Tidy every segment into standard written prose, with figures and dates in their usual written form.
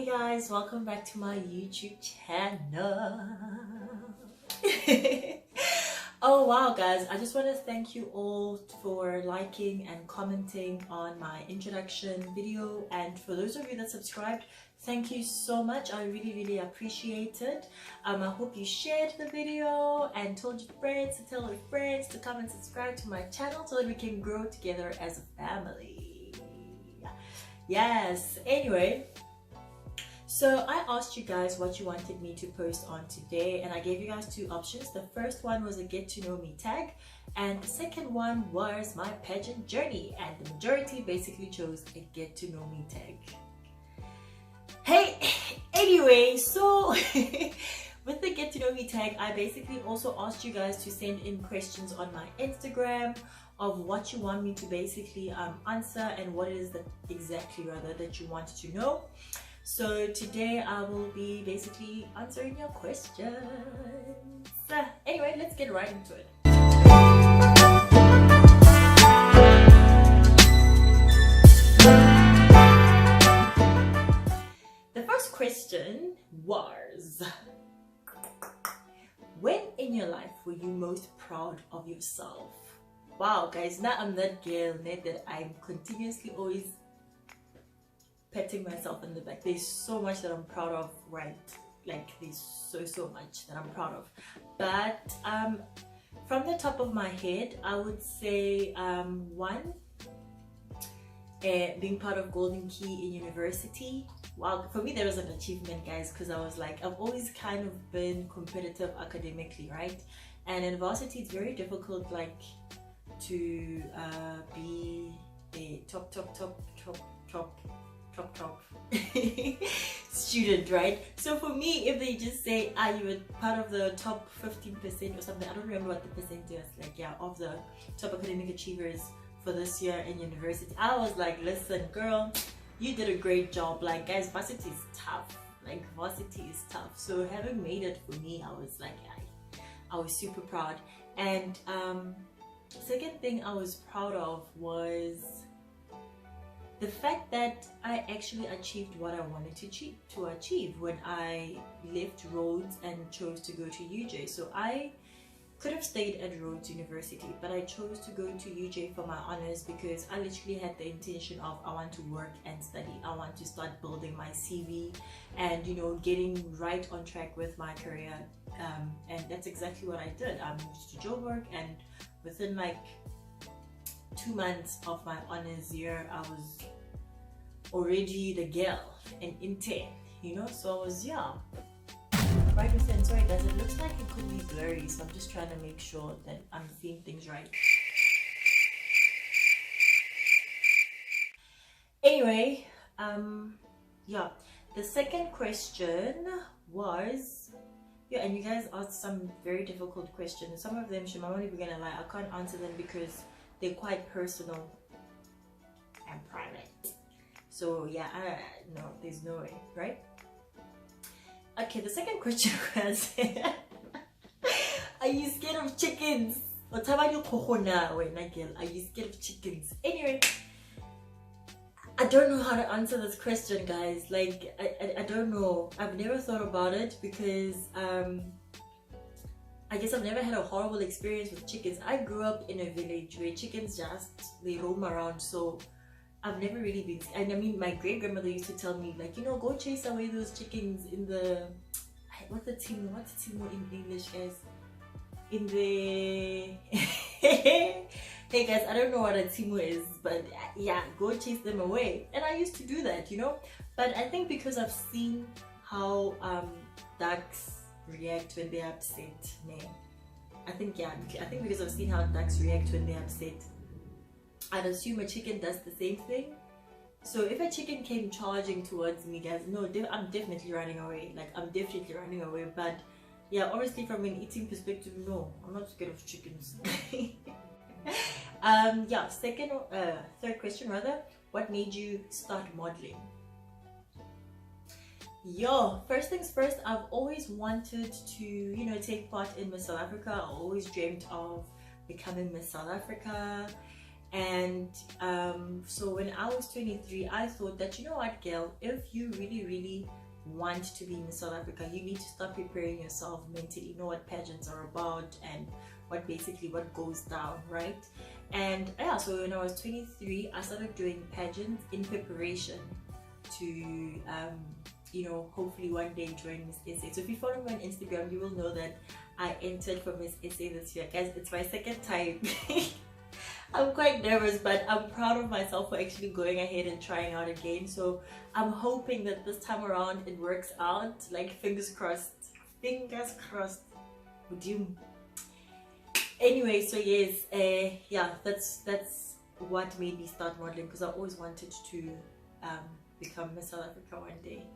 Hey guys, welcome back to my YouTube channel. Oh wow guys, I just want to thank you all for liking and commenting on my introduction video, and for those of you that subscribed, thank you so much. I really appreciate it. I hope you shared the video and told your friends to tell your friends to come and subscribe to my channel so that we can grow together as a family. Yes, anyway, so I asked you guys what you wanted me to post on today, and I gave you guys two options. The first one was a get to know me tag, and the second one was my pageant journey, and the majority basically chose a get to know me tag. Hey, anyway, so with the get to know me tag, I basically also asked you guys to send in questions on my Instagram of what you want me to basically answer, and what it is that exactly that you want to know. So today I will be basically answering your questions. Anyway, let's get right into it. The first question was, when in your life were you most proud of yourself? Wow guys, now I'm that girl that I'm continuously always patting myself in the back. There's so much that I'm proud of, right? Like there's so much that I'm proud of, but from the top of my head I would say one, being part of Golden Key in university. Wow, for me that was an achievement guys, because I was like, I've always kind of been competitive academically, right? And in varsity it's very difficult like to be a top student, right? So for me, if they just say you were part of the top 15% or something, I don't remember what the percentage is, like yeah, of the top academic achievers for this year in university, I was like, listen girl, you did a great job. Like guys, varsity is tough, like varsity is tough. So having made it, for me, I was like, I was super proud. And second thing I was proud of was the fact that I actually achieved what I wanted to achieve when I left Rhodes and chose to go to UJ. So I could have stayed at Rhodes University, but I chose to go to UJ for my honors because I literally had the intention of, I want to work and study. I want to start building my CV and, you know, getting right on track with my career. And that's exactly what I did. I moved to Joburg, and within like 2 months of my honors year, I was already the girl and intern, you know. So I was, yeah, right with it. Sorry guys, it looks like it could be blurry, so I'm just trying to make sure that I'm seeing things right. Anyway, yeah, the second question was, yeah, and you guys asked some very difficult questions. Some of them, I'm not even gonna lie, I can't answer them because they're quite personal and private. So yeah, no, there's no way, right? Okay, the second question was, are you scared of chickens? Are you scared of chickens? Anyway, I don't know how to answer this question, guys. Like, I don't know. I've never thought about it because I guess I've never had a horrible experience with chickens. I grew up in a village where chickens they roam around, so I've never really been. And I mean, my great grandmother used to tell me, like, you know, go chase away those chickens in the, what's timu in English, guys? In the hey guys, I don't know what a timu is, but yeah, go chase them away. And I used to do that, you know. But I think because I've seen how ducks react when they're upset, I think because I've seen how ducks react when they're upset, I'd assume a chicken does the same thing. So if a chicken came charging towards me, guys, no, I'm definitely running away. Like, I'm definitely running away. But yeah, obviously from an eating perspective, no, I'm not scared of chickens. Yeah, third question rather, what made you start modeling? Yo, first things first, I've always wanted to, you know, take part in Miss South Africa. I always dreamed of becoming Miss South Africa. And so when I was 23, I thought that, you know what, girl, if you really want to be in South Africa, you need to start preparing yourself mentally, know what pageants are about and what goes down, right? And yeah, so when I was 23, I started doing pageants in preparation to you know, hopefully one day join Miss SA. So if you follow me on Instagram, you will know that I entered for Miss SA this year. Guys, it's my second time. I'm quite nervous, but I'm proud of myself for actually going ahead and trying out again. So I'm hoping that this time around it works out. Like, fingers crossed. Fingers crossed. Would you? Anyway, so yes, yeah, that's what made me start modeling, because I always wanted to become Miss South Africa one day.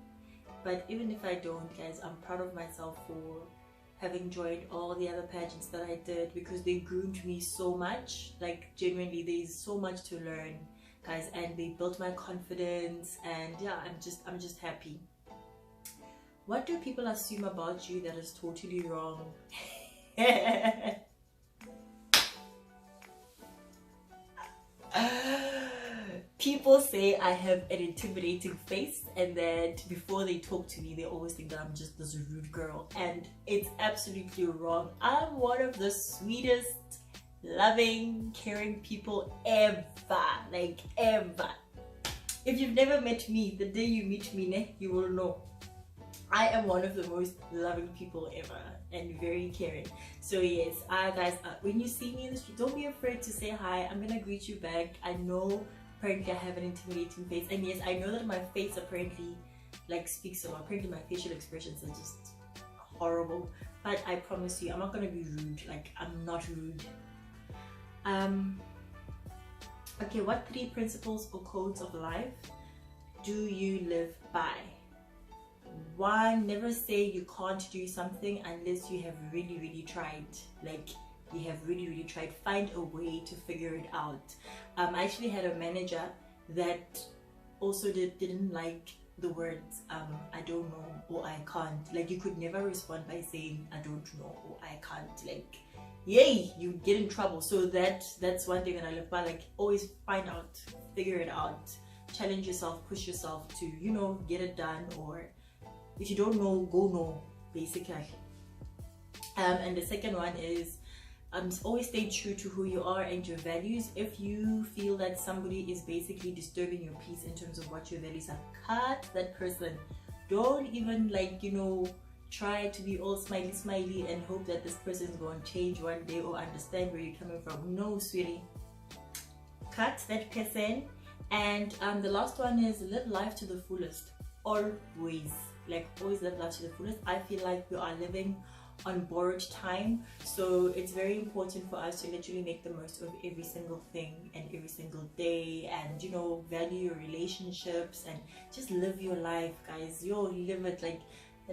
But even if I don't, guys, I'm proud of myself for having joined all the other pageants that I did, because they groomed me so much. Like, genuinely, there's so much to learn, guys, and they built my confidence. And yeah, I'm just happy. What do people assume about you that is totally wrong? People say I have an intimidating face, and that before they talk to me, they always think that I'm just this rude girl, and it's absolutely wrong. I'm one of the sweetest, loving, caring people ever, like ever. If you've never met me, the day you meet me, you will know. I am one of the most loving people ever, and very caring. So yes, guys, when you see me in the street, don't be afraid to say hi. I'm gonna greet you back. I know apparently I have an intimidating face, and yes, I know that my face apparently like speaks a lot. Apparently my facial expressions are just horrible, but I promise you I'm not gonna be rude. Like, I'm not rude. Okay, what 3 principles or codes of life do you live by? 1, never say you can't do something unless you have really tried. Like, you have really tried. Find a way to figure it out. I actually had a manager that also didn't like the words I don't know or I can't. Like, you could never respond by saying I don't know or I can't. Like, yay, you get in trouble. So that's one thing that I live by. Like, always find out, figure it out, challenge yourself, push yourself to, you know, get it done. Or if you don't know, go know, basically. And the second one is always stay true to who you are and your values. If you feel that somebody is basically disturbing your peace in terms of what your values are, cut that person. Don't even, like, you know, try to be all smiley and hope that this person is going to change one day or understand where you're coming from. No, sweetie, cut that person. And the last one is live life to the fullest. Always, like, always live life to the fullest. I feel like we are living on borrowed time, so it's very important for us to literally make the most of every single thing and every single day, and, you know, value your relationships and just live your life, guys. Yo, live it. Like,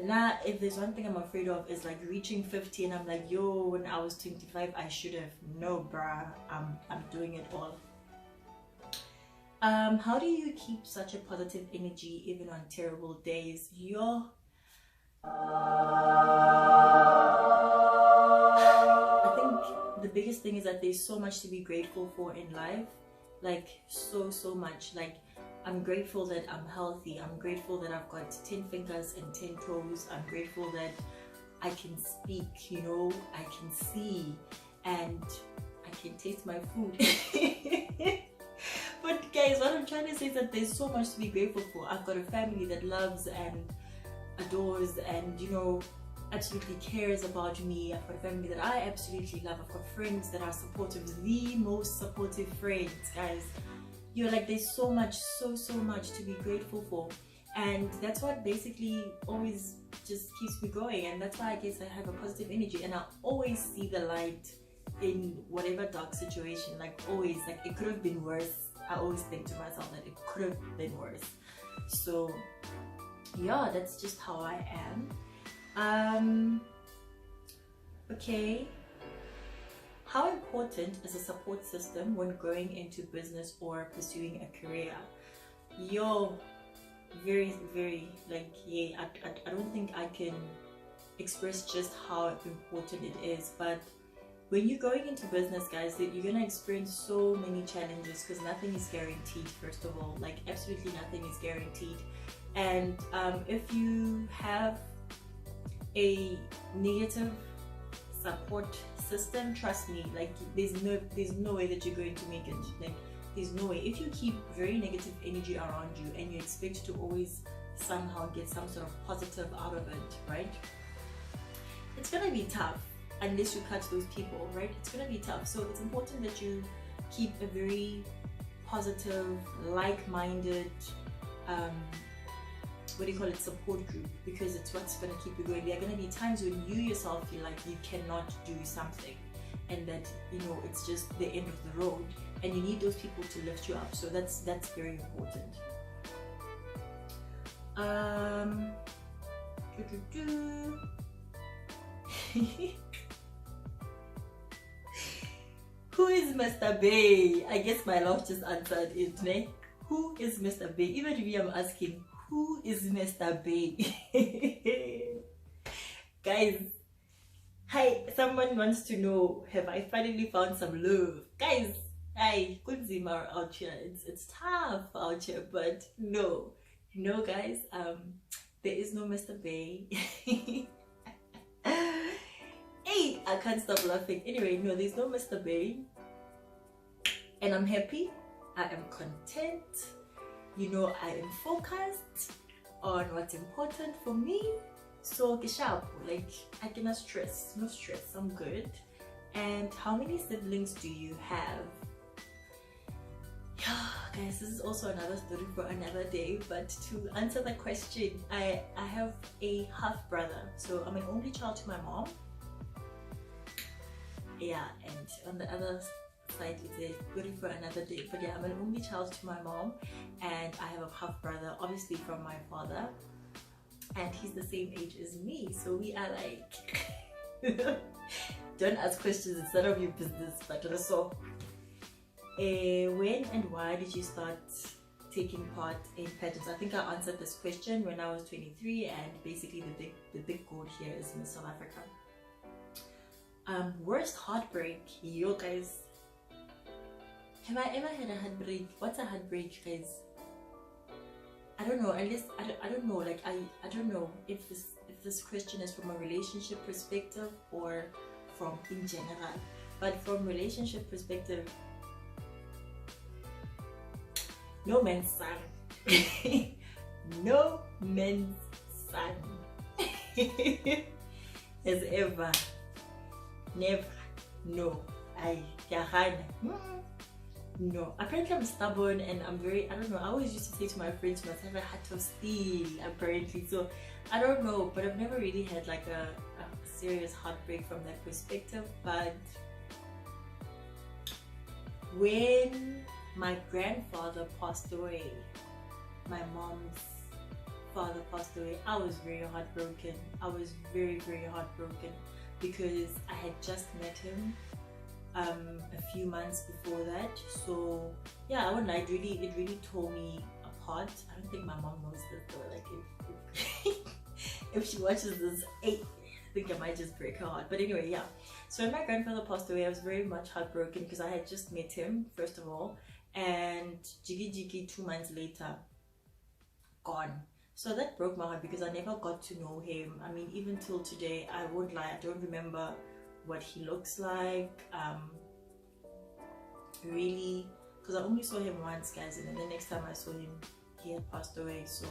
now, if there's one thing I'm afraid of, is like reaching 50 and I'm like, yo, when I was 25 I should have. No, bruh, I'm doing it all. How do you keep such a positive energy even on terrible days? Yo, I think the biggest thing is that there's so much to be grateful for in life. Like, so much. Like, I'm grateful that I'm healthy. I'm grateful that I've got 10 fingers and 10 toes. I'm grateful that I can speak, you know, I can see, and I can taste my food. But guys, what I'm trying to say is that there's so much to be grateful for. I've got a family that loves and adores and, you know, absolutely cares about me. I've got a family that I absolutely love. I've got friends that are supportive, the most supportive friends, guys. You're like, there's so much, so much to be grateful for, and that's what basically always just keeps me going. And that's why I guess I have a positive energy, and I always see the light in whatever dark situation. Like, always, like, it could have been worse. I always think to myself that it could have been worse. So yeah, that's just how I am. Okay, how important is a support system when going into business or pursuing a career? Yo, very, like, yeah, I don't think I can express just how important it is, but when you're going into business, guys, that you're gonna experience so many challenges because nothing is guaranteed. First of all, like absolutely nothing is guaranteed. And if you have a negative support system, trust me, like there's no way that you're going to make it. Like there's no way. If you keep very negative energy around you and you expect to always somehow get some sort of positive out of it, right? It's gonna be tough unless you cut those people, right? It's gonna be tough. So it's important that you keep a very positive, like-minded, support group, because it's what's going to keep you going. There are going to be times when you yourself feel like you cannot do something and that, you know, it's just the end of the road, and you need those people to lift you up. So that's very important. Who is Mr. Bay? I guess my love just answered it, ne? Who is Mr. Bay? Even if I'm asking, who is Mr. Bay? Guys, hi, someone wants to know, have I finally found some love? Guys, hi, Kunzima out here. It's tough out here, but no, guys, there is no Mr. Bay. Hey, I can't stop laughing. Anyway, no, there's no Mr. Bay, and I'm happy. I am content. You know, I am focused on what's important for me. So kishapo, like I cannot stress, no stress, I'm good. And how many siblings do you have? Yeah, guys, this is also another story for another day. But to answer the question, I have a half brother. So I'm an only child to my mom. Yeah, and on the other side is a story for another day. But yeah, I'm an only child to my mom, and I have a half brother, obviously from my father, and he's the same age as me. So we are like don't ask questions, it's none of your business. But also, when and why did you start taking part in pageants? I think I answered this question when I was 23, and basically the big goal here is Miss South Africa. Worst heartbreak, yo guys. Have I ever had a heartbreak? What's a heartbreak, guys? I don't know. At least I don't know. Like I don't know if this question is from a relationship perspective or from in general. But from relationship perspective, no man's son. No man's son has ever, never, no. No, apparently I'm stubborn and I'm very, I don't know, I always used to say to my friends, you must have a heart of steel, apparently. So I don't know, but I've never really had like a serious heartbreak from that perspective. But when my grandfather passed away, my mom's father passed away, I was very heartbroken. I was very, very heartbroken because I had just met him a few months before that. So yeah, I wouldn't lie, it really tore me apart. I don't think my mom knows this though. Like if she watches this, I think I might just break her heart. But anyway, yeah. So when my grandfather passed away, I was very much heartbroken because I had just met him, first of all, and Jiggy 2 months later, gone. So that broke my heart because I never got to know him. I mean, even till today, I won't lie, I don't remember what he looks like, really, because I only saw him once, guys, and then the next time I saw him, he had passed away. So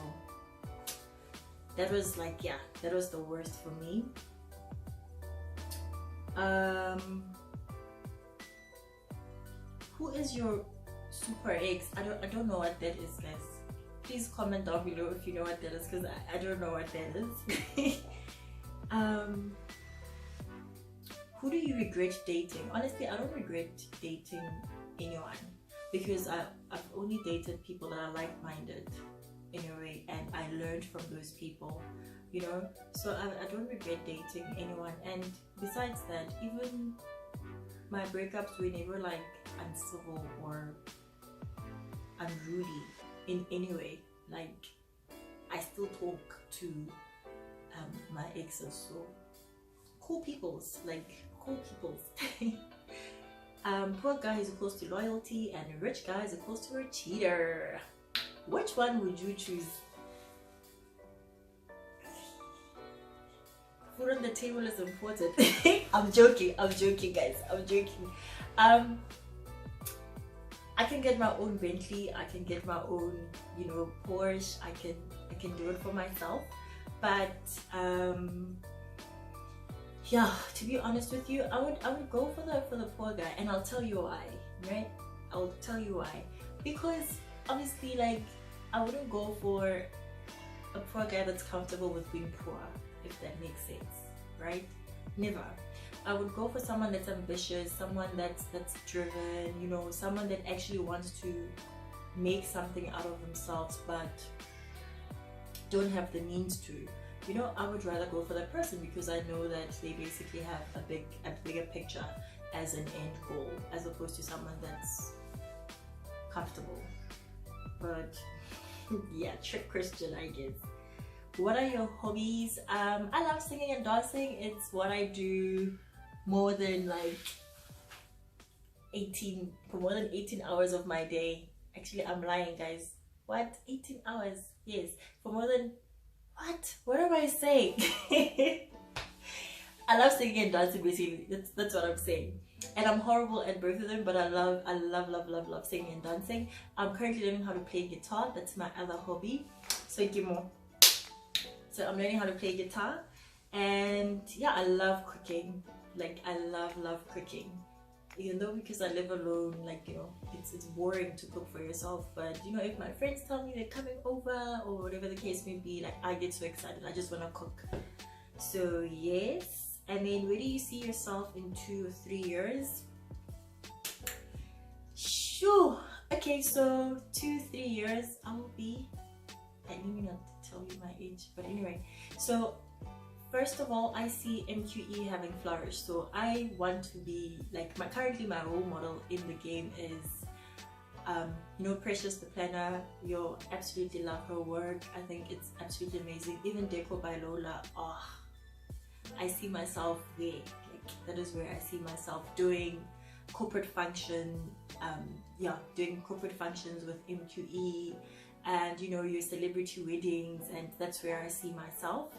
that was like, yeah, that was the worst for me. Who is your super ex? I don't know what that is, guys. Please comment down below if you know what that is, because I don't know what that is. Who do you regret dating? Honestly, I don't regret dating anyone because I've only dated people that are like-minded in a way, and I learned from those people, you know. So I don't regret dating anyone. And besides that, even my breakups were never like uncivil or unruly in any way. Like, I still talk to my exes, so cool peoples, like cool peoples. Poor guy is equals to loyalty, and a rich guy is equals to a cheater. Which one would you choose? Food on the table is important. I'm joking guys, I'm joking. I can get my own Bentley, I can get my own, you know, Porsche, I can do it for myself. But yeah, to be honest with you, I would go for the poor guy, and I'll tell you why, right? I'll tell you why. Because obviously, like, I wouldn't go for a poor guy that's comfortable with being poor, if that makes sense, right? Never. I would go for someone that's ambitious, someone that's driven, you know, someone that actually wants to make something out of themselves but don't have the means to. You know, I would rather go for that person because I know that they basically have a bigger picture as an end goal, as opposed to someone that's comfortable. But yeah, trick question, I guess. What are your hobbies? I love singing and dancing. It's what I do more than like 18 hours of my day. Actually, I'm lying, guys. What? 18 hours? Yes, for more than what am I saying? I love singing and dancing, basically. That's what I'm saying. And I'm horrible at both of them, but I love singing and dancing. I'm currently learning how to play guitar. That's my other hobby. So I'm learning how to play guitar. And yeah, I love cooking. Like, I love cooking. Even though, because I live alone, like, you know, it's boring to cook for yourself. But you know, if my friends tell me they're coming over or whatever the case may be, like, I get so excited. I just want to cook. So yes. And then, where do you see yourself in 2 or 3 years? Sure. Okay, so 2-3 years I will be, I didn't even tell you my age, but anyway. So first of all, I see MQE having flourished. So I want to be like, currently my role model in the game is you know, Precious the Planner. You'll absolutely love her work. I think it's absolutely amazing. Even Deco by Lola. Oh, I see myself there. Like, that is where I see myself doing corporate function. Doing corporate functions with MQE, and you know, your celebrity weddings, and that's where I see myself.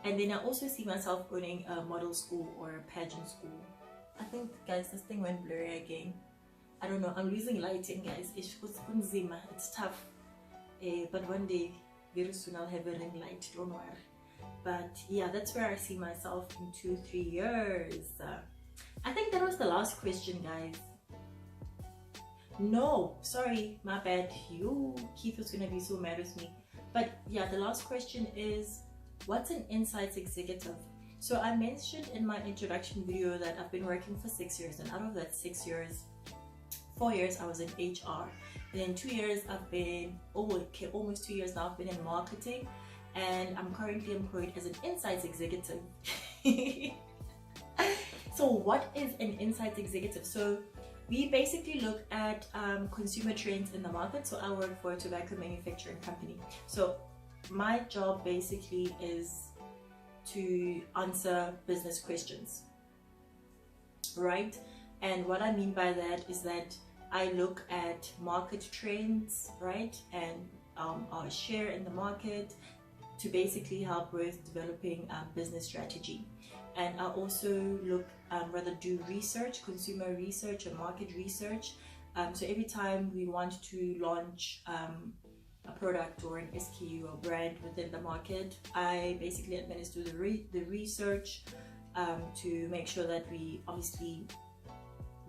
And then I also see myself owning a model school or a pageant school. I think, guys, this thing went blurry again. I don't know, I'm losing lighting, guys. It's tough. But one day, very soon, I'll have a ring light, don't worry. But yeah, that's where I see myself in 2-3 years. I think that was the last question, guys. No, sorry, my bad. Keith was gonna be so mad with me. But yeah, the last question is, what's an insights executive? So I mentioned in my introduction video that I've been working for 6 years, and out of that 6 years, 4 years I was in HR, and in 2 years I've been, almost 2 years now, I've been in marketing, and I'm currently employed as an insights executive. So what is an insights executive? So we basically look at consumer trends in the market. So I work for a tobacco manufacturing company. So my job basically is to answer business questions, right? And what I mean by that is that I look at market trends, right? And our share in the market to basically help with developing business strategy. And I also do research, consumer research and market research. So every time we want to launch a product or an SKU or brand within the market, I basically administer the research to make sure that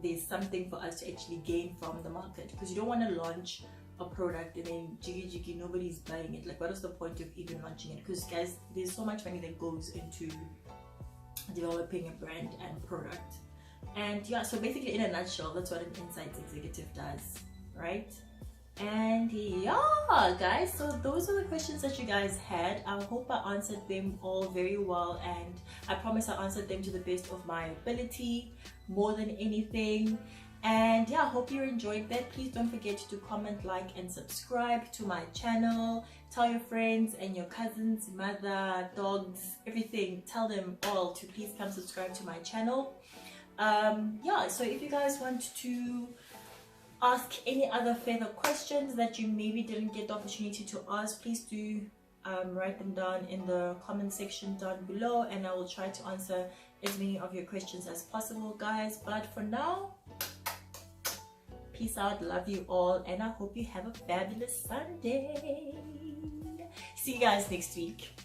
there's something for us to actually gain from the market, because you don't want to launch a product and then jiggy nobody's buying it. Like, what is the point of even launching it? Because, guys, there's so much money that goes into developing a brand and product. And yeah, so basically in a nutshell, that's what an insights executive does, right? And yeah, guys, so those are the questions that you guys had. I hope I answered them all very well, and I promise I answered them to the best of my ability, more than anything. And yeah, I hope you enjoyed that. Please don't forget to comment, like, and subscribe to my channel. Tell your friends and your cousins, mother, dogs, everything. Tell them all to please come subscribe to my channel. Yeah, so if you guys want to ask any other further questions that you maybe didn't get the opportunity to ask, please do write them down in the comment section down below, and I will try to answer as many of your questions as possible, guys. But for now, peace out, love you all, and I hope you have a fabulous Sunday. See you guys next week.